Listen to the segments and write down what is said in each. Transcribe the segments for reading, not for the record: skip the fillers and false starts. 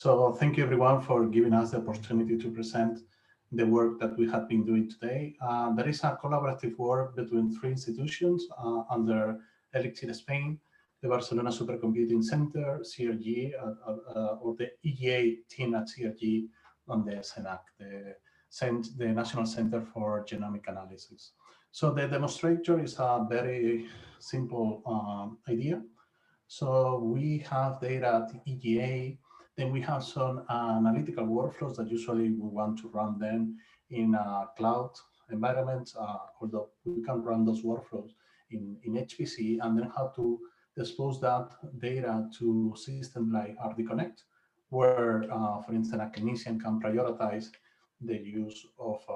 So thank you everyone for giving us the opportunity to present the work that we have been doing today. There is a collaborative work between three institutions under ELIXIR Spain, the Barcelona Supercomputing Center, CRG, or the EGA team at CRG, and the CENAC, the National Center for Genomic Analysis. So the demonstrator is a very simple idea. So we have data at EGA, then we have some analytical workflows that usually we want to run them in a cloud environment, although we can run those workflows in HPC, and then have to expose that data to systems like RDConnect, where, for instance, a clinician can prioritize the use of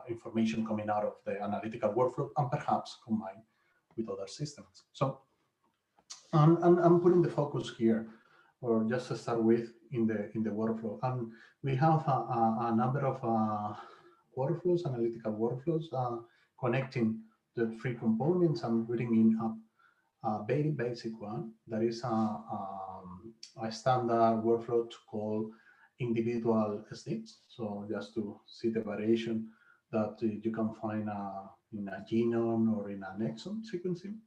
information coming out of the analytical workflow and perhaps combine with other systems. So I'm putting the focus here, or just to start with, in the workflow. And we have a number of workflows, analytical workflows, connecting the three components and bringing up a very basic one that is a standard workflow to call individual SNPs. So just to see the variation that you can find in a genome or in an exome sequencing,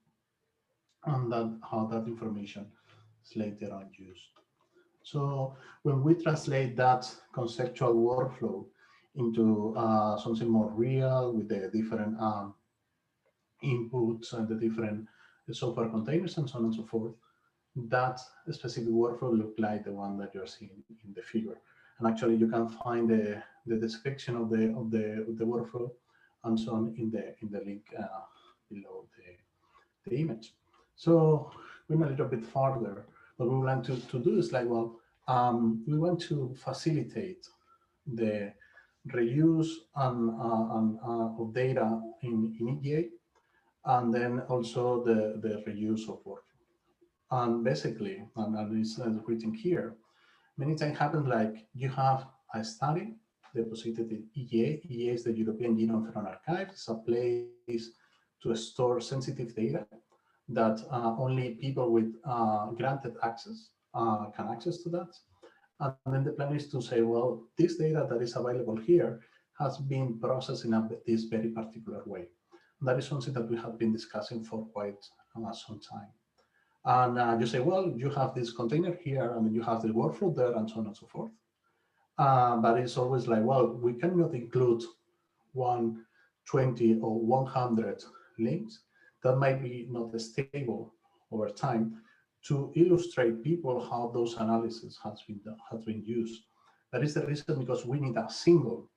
and how that information is later on used. So when we translate that conceptual workflow into something more real with the different inputs and the different software containers and so on and so forth, that specific workflow look like the one that you're seeing in the figure. And actually, you can find the description of the workflow and so on in the link below the image. So going a little bit farther, what we want to do is like, well, we want to facilitate the reuse of data in EGA, and then also the reuse of work. And basically, and it's written here, many times happens like you have a study deposited in EGA. EGA is the European Genome Phenome Archive. It's a place to store sensitive data that only people with granted access can access to that. And then the plan is to say, well, this data that is available here has been processed in this very particular way. That is something that we have been discussing for quite some time. And you say, well, you have this container here, and then you have the workflow there, and so on and so forth. But it's always like, well, we cannot include 120 or 100 links that might be not stable over time to illustrate people how those analysis has been used. That is the reason, because we need a single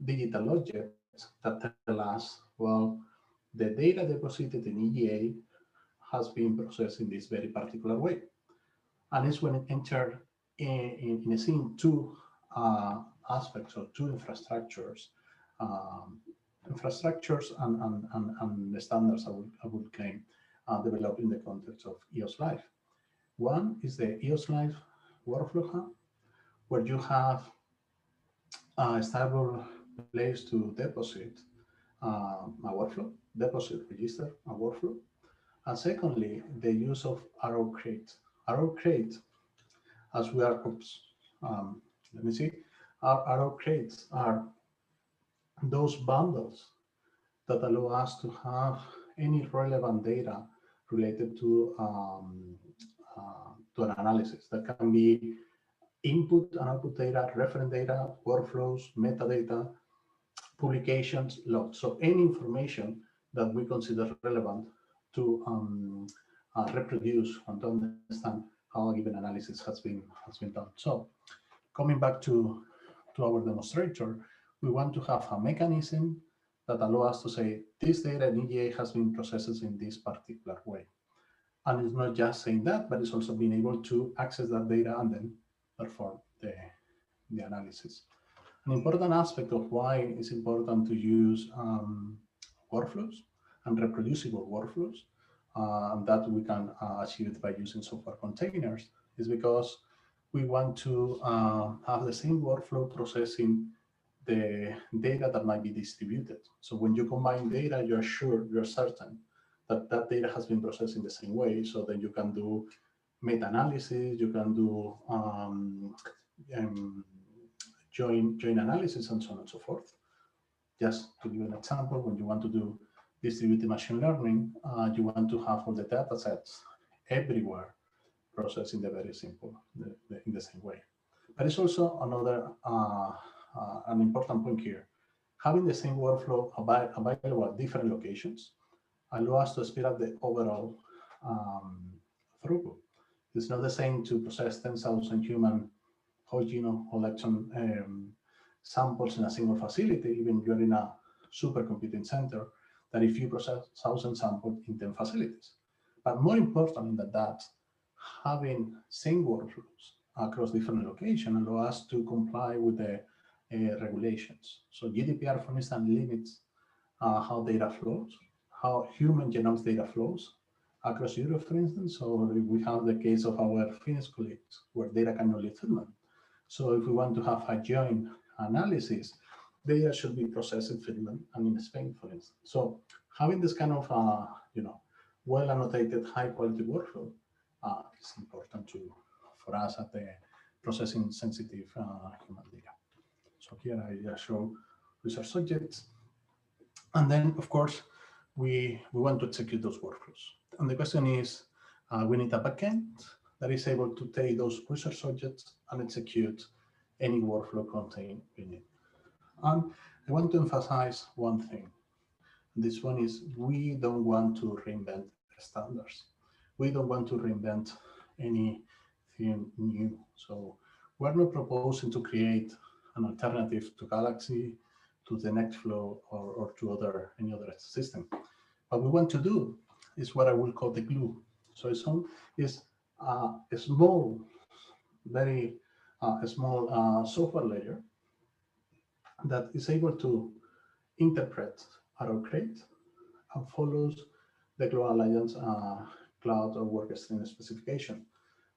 digital object that tells us, well, the data deposited in EGA has been processed in this very particular way. And it's when it enters in a scene two aspects or two infrastructures, and the standards I would claim developed in the context of EOSC-Life. One is the EOSC-Life workflow hub, where you have a stable place to deposit a workflow, deposit, register a workflow. And secondly, the use of arrow crate. Arrow crate, as we are, let me see, our arrow crates are those bundles that allow us to have any relevant data related to an analysis. That can be input and output data, reference data, workflows, metadata, publications, logs. So any information that we consider relevant to reproduce and to understand how a given analysis has been done. So coming back to our demonstrator, we want to have a mechanism that allows us to say this data in EGA has been processed in this particular way. And it's not just saying that, but it's also being able to access that data and then perform the analysis. An important aspect of why it's important to use workflows and reproducible workflows that we can achieve it by using software containers is because we want to have the same workflow processing the data that might be distributed. So when you combine data, you're certain that that data has been processed in the same way. So then you can do meta-analysis, you can do join analysis, and so on and so forth. Just to give an example, when you want to do distributed machine learning, you want to have all the data sets everywhere processed in the very simple, in the same way. But it's also another an important point here. Having the same workflow available at different locations allow us to speed up the overall throughput. It's not the same to process 10,000 human whole genome, whole exome samples in a single facility, even if you're in a supercomputing center, that if you process 1,000 samples in 10 facilities. But more important than that, having same workflows across different locations allow us to comply with the regulations. So GDPR, for instance, limits how data flows, how human genomes data flows across Europe, for instance. So we have the case of our Finnish colleagues where data cannot leave Finland. So if we want to have a joint analysis, data should be processed in Finland and in Spain, for instance. So having this kind of well annotated, high quality workflow is important for us at the processing sensitive human data. So here I show research subjects, and then of course we want to execute those workflows. And the question is, we need a backend that is able to take those research subjects and execute any workflow contained in it. And I want to emphasize one thing. This one is, we don't want to reinvent standards. We don't want to reinvent anything new. So we're not proposing to create an alternative to Galaxy, to the Nextflow, or to any other system. What we want to do is what I will call the glue. So it's a small, very small software layer that is able to interpret AutoCrate and follows the Global Alliance Cloud or Work Stream specification.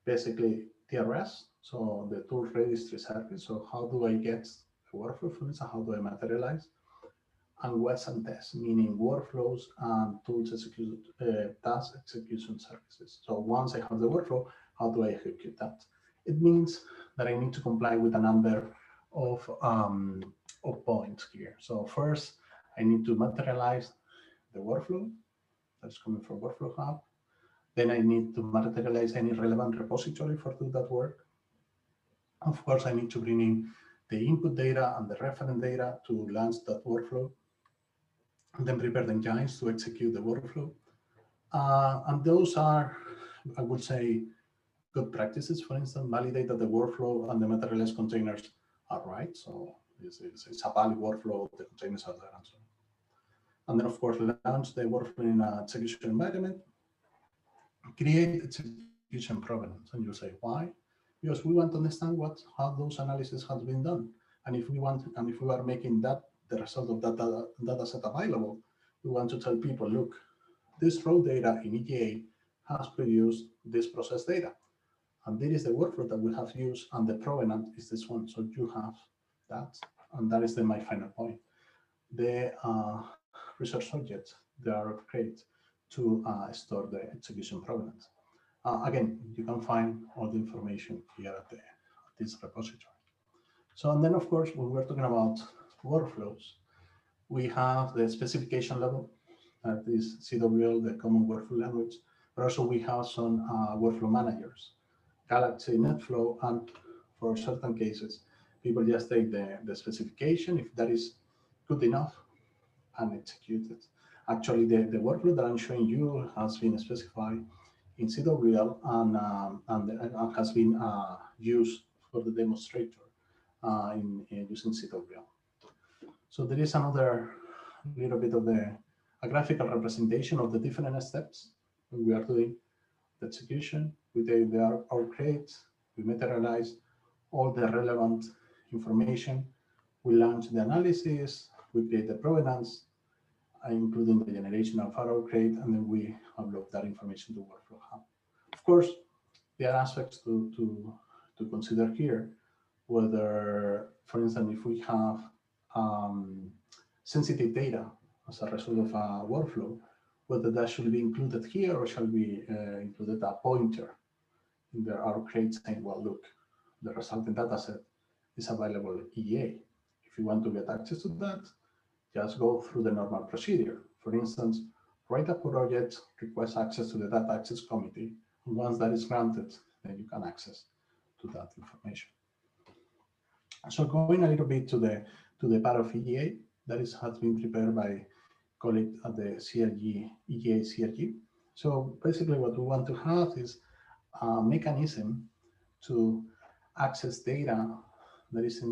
Basically, TRS, so the tool registry service. So how do I get a workflow from this? How do I materialize? And WES and tests, meaning workflows and tools task execution services. So once I have the workflow, how do I execute that? It means that I need to comply with a number of points here. So first, I need to materialize the workflow that's coming from Workflow Hub. Then I need to materialize any relevant repository for do that work. Of course, I need to bring in the input data and the reference data to launch that workflow, and then prepare the engines to execute the workflow. And those are, I would say, good practices. For instance, validate that the workflow and the materialized containers are right. So it's a valid workflow, the containers are there, and so on. And then, of course, launch the workflow in an execution environment, create execution provenance. And you say, why? Because we want to understand how those analyses have been done. And if we are making that the result of that data set available, we want to tell people, look, this raw data in EGA has produced this process data. And this is the workflow that we have used, and the provenance is this one. So you have that, and that is my final point. The research subjects, they are great to store the execution provenance. Again, you can find all the information here at this repository. So, and then of course, when we're talking about workflows, we have the specification level, that is CWL, the common workflow language, but also we have some workflow managers, Galaxy, NetFlow, and for certain cases, people just take the specification, if that is good enough, and execute it. Actually, the workflow that I'm showing you has been specified in CWL and has been used for the demonstrator in using CWL. So there is another little bit of a graphical representation of the different steps when we are doing the execution. We take the AutoCrate, we materialize all the relevant information, we launch the analysis, we create the provenance, including the generation of AutoCrate, and then we upload that information to Workflow Hub. Of course, there are aspects to consider here, whether, for instance, if we have sensitive data as a result of a workflow, whether that should be included here or shall be included a pointer there are crates saying, well, look, the resulting data set is available EA. If you want to get access to that, just go through the normal procedure. For instance, write a project, request access to the data access committee. And once that is granted, then you can access to that information. So going a little bit to the part of EA that has been prepared by colleagues at the CRG, EA CRG. So basically what we want to have is a mechanism to access data that is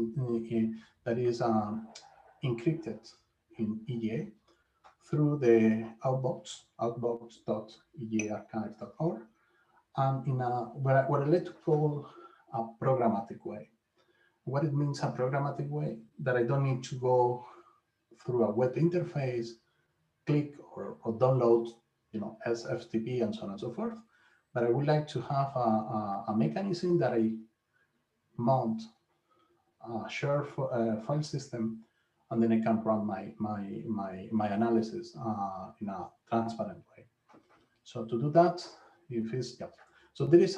encrypted in EA through the outbox.eaarchive.org, and in what I like to call a programmatic way. What it means a programmatic way, that I don't need to go through a web interface, click or download, as FTP and so on and so forth. But I would like to have a mechanism that I mount a shared file system, and then I can run my analysis in a transparent way. So to do that, so there is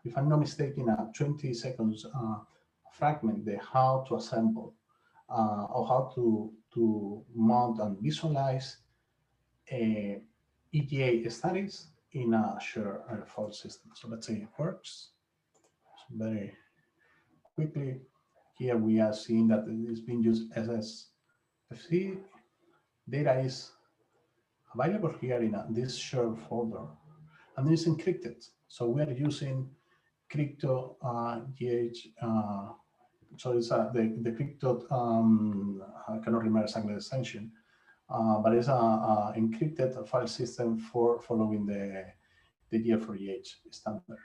if I'm not mistaken, a 20 seconds fragment, the how to assemble or how to mount and visualize EGA studies in a shared file system. So let's say it works. So very quickly, here we are seeing that it is being used as SFC. Data is available here in this shared folder, and it is encrypted. So we are using crypto GH. So it's the crypto. I cannot remember exactly the extension, but it's a encrypted file system for following the GF4EH standard.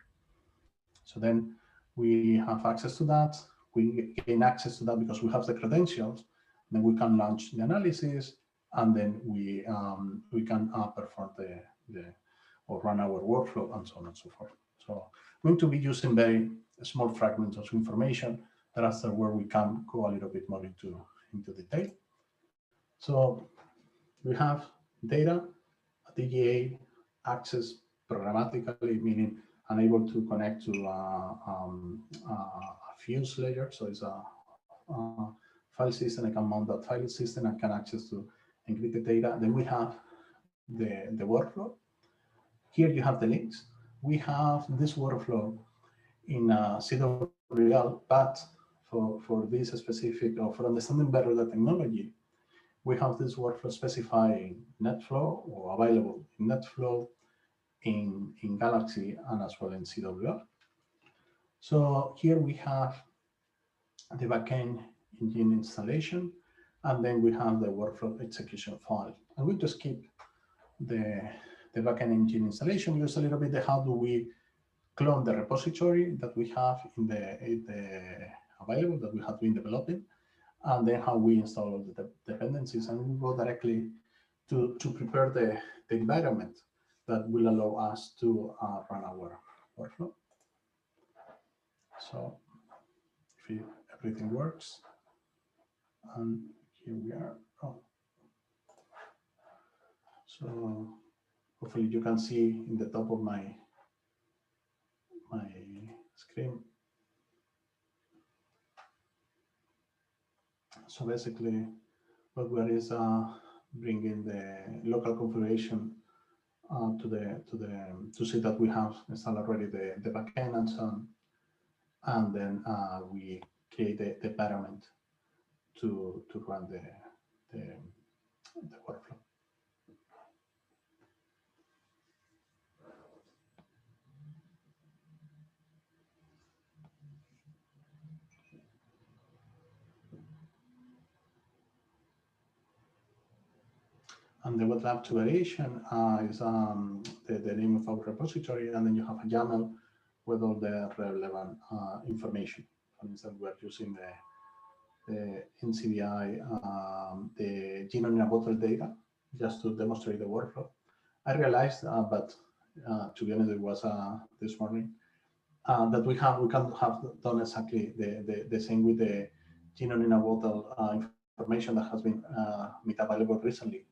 So then we have access to that. We gain access to that because we have the credentials. Then we can launch the analysis, and then we can perform or run our workflow and so on and so forth. So we're going to be using very small fragments of information that afterward we can go a little bit more into detail. So we have data at EGA access programmatically, meaning I'm able to connect to a fuse layer. So it's a file system. I can mount that file system and can access to encrypted data. Then we have the workflow. Here you have the links. We have this workflow in CWL, but for this specific, or for understanding better the technology, we have this workflow specifying NetFlow or available in NetFlow, in Galaxy, and as well in CWL. So here we have the backend engine installation, and then we have the workflow execution file. I'm going to skip the backend engine installation, use a little bit how do we clone the repository that we have in the available that we have been developing, and then how we install the dependencies, and we go directly to prepare the environment that will allow us to run our workflow. So if everything works, and here we are. So hopefully you can see in the top of my screen. So basically, what we are is bringing the local configuration to see that we have installed already the backend and so on, and then we create the environment to run the workflow. And the web lab to variation is the name of our repository, and then you have a YAML with all the relevant information. For instance, we're using the NCBI, the genome in a bottle data, just to demonstrate the workflow. I realized, but to be honest, it was this morning, that we can have done exactly the same with the genome in a bottle information that has been made available recently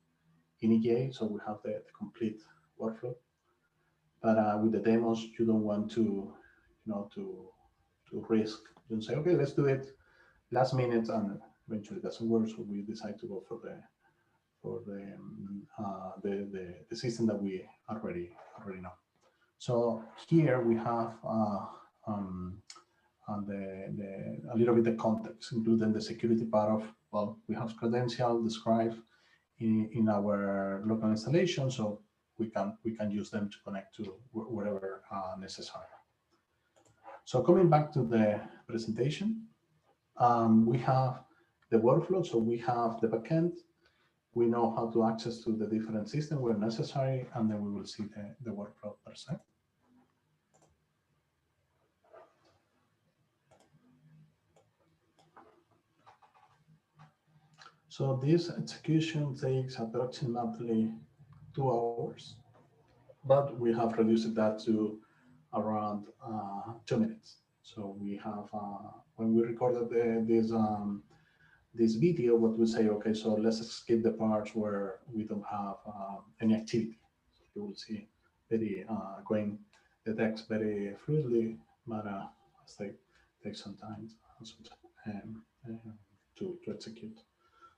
in EGA, so we have the complete workflow. But with the demos, you don't want to to risk and say, okay, let's do it last minute, and eventually it doesn't work. So we decide to go for the system that we already know. So here we have a little bit of context, including the security part of, well, we have credential described in our local installation, so we can use them to connect to wherever necessary. So coming back to the presentation, we have the workflow. So we have the backend. We know how to access to the different systems where necessary, and then we will see the workflow per se. So this execution takes approximately 2 hours, but we have reduced that to around 2 minutes. So we have, when we recorded this video, what we say, okay, so let's skip the parts where we don't have any activity. So you will see very going the text very fluidly, but take some time to execute.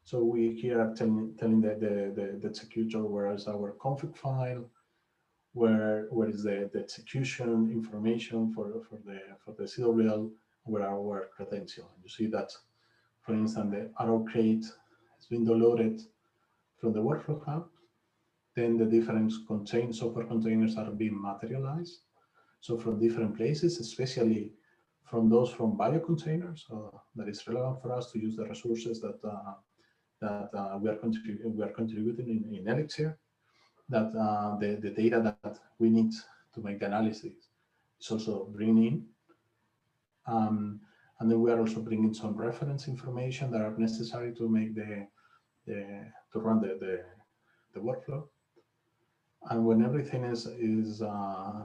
So we here are telling the executor where is our config file, where is the execution information for the CWL, where are our credentials. You see that, for instance, the arrow crate has been downloaded from the workflow hub. Then the different software containers are being materialized. So from different places, especially from those from bio containers, that is relevant for us to use the resources that we are contributing in Elixir. That the data that we need to make the analysis is also bringing in. And then we are also bringing some reference information that are necessary to make to run the workflow. And when everything is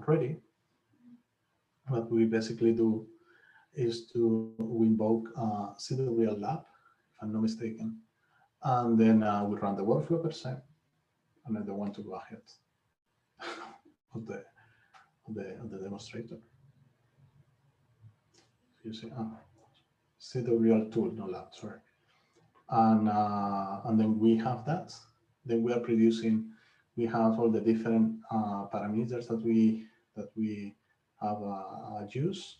ready, what we basically do is to invoke CWL lab, if I'm not mistaken, and then we run the workflow per se, and I don't want to go ahead of the demonstrator. You see, CWL tool, no lab, sorry. And then we have that. Then we are producing. We have all the different parameters that we have used,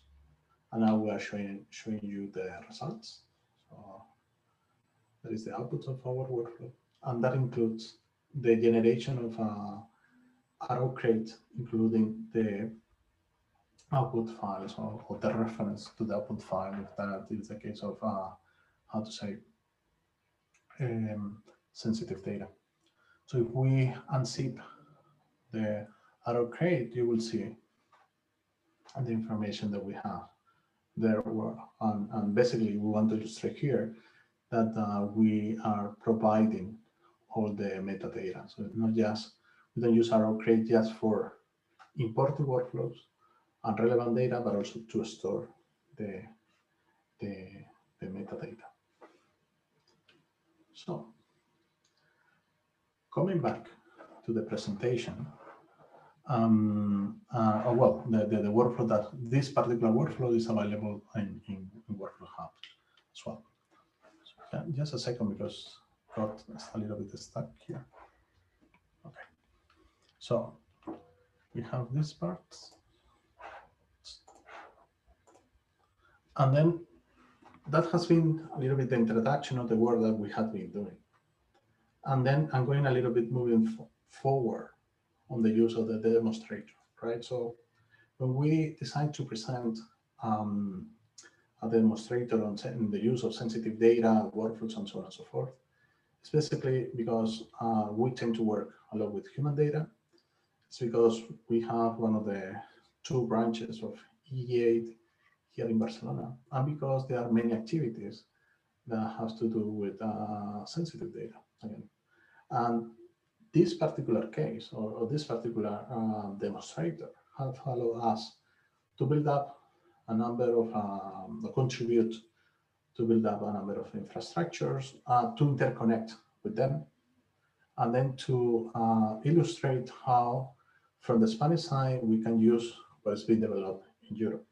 and now we are showing you the results. So that is the output of our workflow, and that includes the generation of arrow crate, including the output files or the reference to the output file, if that is the case of how to say sensitive data. So if we unzip the arrow crate, you will see the information that we have there. And basically, we want to illustrate here that we are providing all the metadata. So it's not just, we don't use arrow crate just for importing workflows and relevant data, but also to store the metadata. So coming back to the presentation, well, the workflow, that this particular workflow is available in Workflow Hub as well. So, yeah, just a second, because got a little bit stuck here. Okay, so we have this part, and then that has been a little bit the introduction of the work that we have been doing. And then I'm going a little bit moving forward on the use of the demonstrator, right? So when we decide to present a demonstrator on the use of sensitive data, workflows, and so on and so forth, it's basically because we tend to work a lot with human data. It's because we have one of the 2 branches of E8 here in Barcelona, and because there are many activities that have to do with sensitive data again. And this particular case, or this particular demonstrator, have allowed us to build up a number of, contribute to build up a number of infrastructures, to interconnect with them, and then to illustrate how, from the Spanish side, we can use what has been developed in Europe.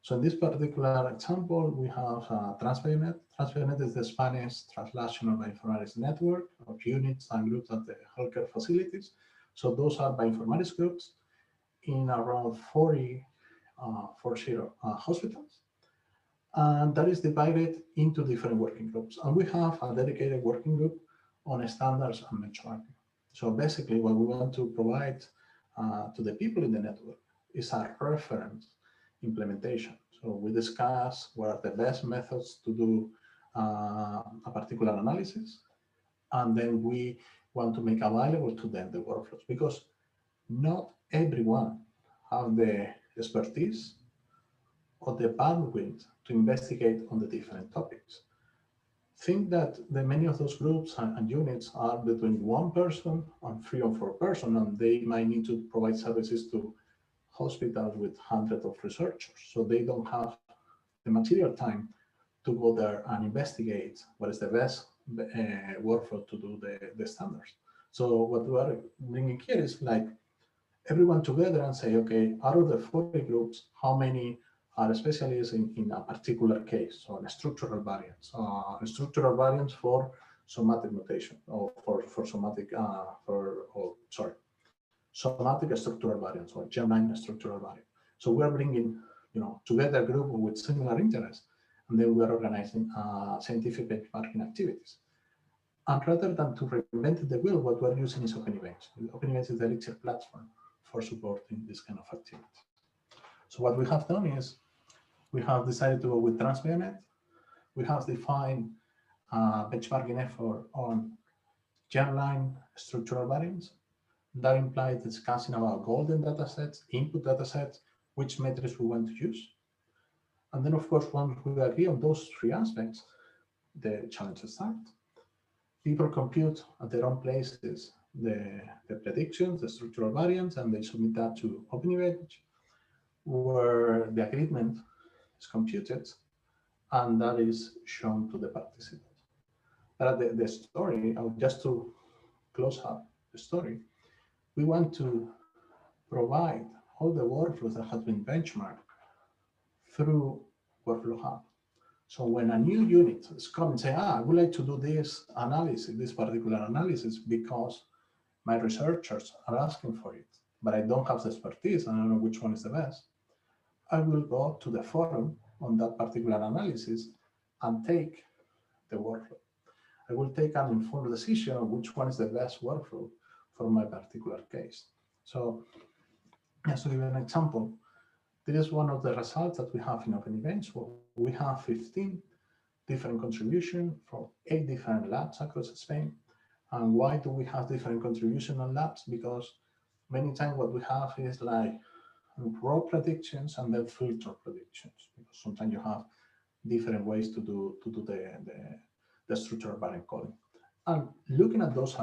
So in this particular example, we have Transfernet. Transfernet is the Spanish translational bioinformatics network of units and groups at the healthcare facilities. So those are bioinformatics groups in around 40 hospitals. And that is divided into different working groups. And we have a dedicated working group on standards and benchmarking. So basically what we want to provide to the people in the network is a reference implementation. So we discuss what are the best methods to do a particular analysis. And then we want to make available to them the workflows, because not everyone have the expertise or the bandwidth to investigate on the different topics. Think that many of those groups and units are between 1 person and 3 or 4 persons, and they might need to provide services to hospitals with hundreds of researchers. So they don't have the material time to go there and investigate what is the best workflow to do the standards. So what we are bringing here is like everyone together and say, okay, out of the 40 groups, how many are specialists in a particular case, so structural variants, for somatic mutation, or for somatic, somatic structural variants, or germline structural variant. So we're bringing, together a group with similar interests, and then we're organizing scientific benchmarking activities. And rather than to reinvent the wheel, what we're using is Open Events. Open Events is the Elixir platform for supporting this kind of activities. So what we have done is we have decided to go with Transfernet. We have defined a benchmarking effort on germline structural variants. That implies discussing about golden data sets, input data sets, which metrics we want to use. And then, of course, once we agree on those 3 aspects, the challenges start. People compute at their own places the predictions, the structural variants, and they submit that to Open Events, where the agreement is computed, and that is shown to the participants. But the story, just to close up the story, we want to provide all the workflows that have been benchmarked through Workflow Hub. So when a new unit is coming and say, I would like to do this analysis, this particular analysis, because my researchers are asking for it, but I don't have the expertise and I don't know which one is the best, I will go to the forum on that particular analysis and take the workflow. I will take an informed decision on which one is the best workflow for my particular case. So just to give you an example, this is one of the results that we have in Open Events. We have 15 different contributions from 8 different labs across Spain. And why do we have different contributions on labs? Because many times what we have is like raw predictions and then filter predictions. Because sometimes you have different ways to do the structural variant calling. And looking at those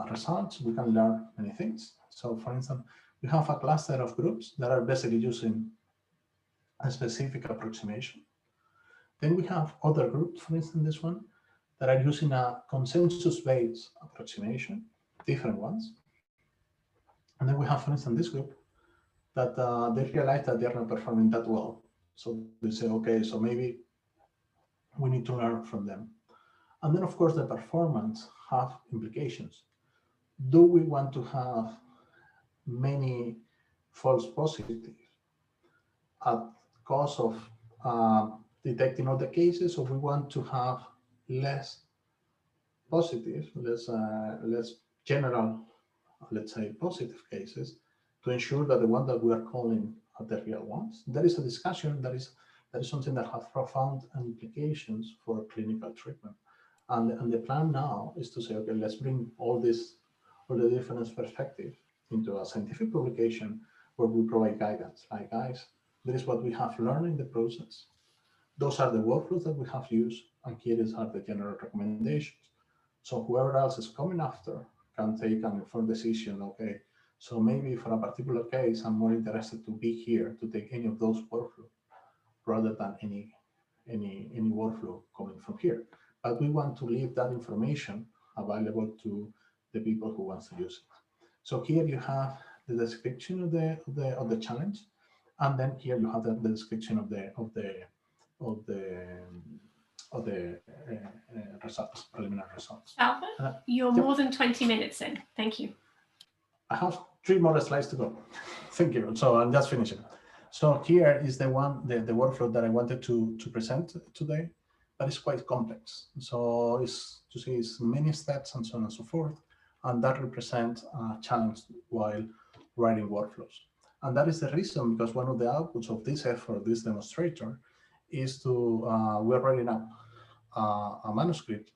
results, we can learn many things. So for instance, we have a cluster of groups that are basically using a specific approximation. Then we have other groups, for instance, this one, that are using a consensus-based approximation, different ones. And then we have, for instance, this group that they realize that they are not performing that well. So they say, okay, so maybe we need to learn from them. And then, of course, the performance have implications. Do we want to have many false positives at cost of detecting all the cases, or we want to have less positive, less general, let's say, positive cases to ensure that the ones that we are calling are the real ones? That is a discussion, that is something that has profound implications for clinical treatment. And the plan now is to say, okay, let's bring all the different perspectives into a scientific publication where we provide guidance. Like, guys, this is what we have learned in the process. Those are the workflows that we have used, and here are the general recommendations. So whoever else is coming after can take an informed decision. Okay, so maybe for a particular case, I'm more interested to be here to take any of those workflows rather than any workflow coming from here. But we want to leave that information available to the people who want to use it. So here you have the description of the challenge, And then here you have the description of the results, preliminary results. Salva, you're more than 20 minutes in. Thank you. I have 3 more slides to go. Thank you. So I'm just finishing. So here is the workflow that I wanted to present today, but it's quite complex. So it's many steps and so on and so forth, and that represents a challenge while writing workflows. And that is the reason, because one of the outputs of this effort, this demonstrator, is we're writing up a manuscript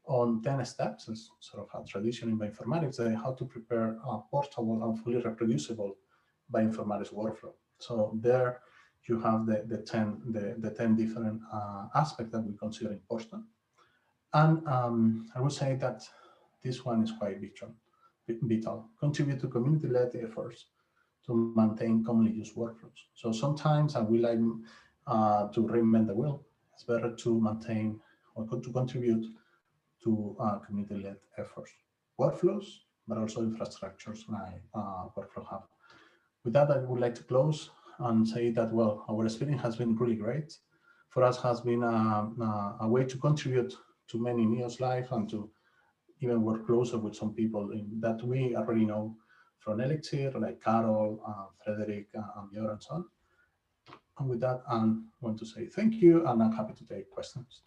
on 10 steps, as sort of a tradition in bioinformatics, how to prepare a portable and fully reproducible bioinformatics workflow. So there you have the 10 different aspects that we consider important. And I would say that this one is quite vital. Contribute to community-led efforts to maintain commonly used workflows. So sometimes, and we like to reinvent the wheel, it's better to maintain or to contribute to community-led efforts, workflows, but also infrastructures like Workflow Hub. With that, I would like to close and say that, well, our experience has been really great. For us, has been a way to contribute to many in EOSC-Life and to even work closer with some people that we already know from Elixir, like Carol, Frederick, and Björn, and so on. And with that, I want to say thank you, and I'm happy to take questions.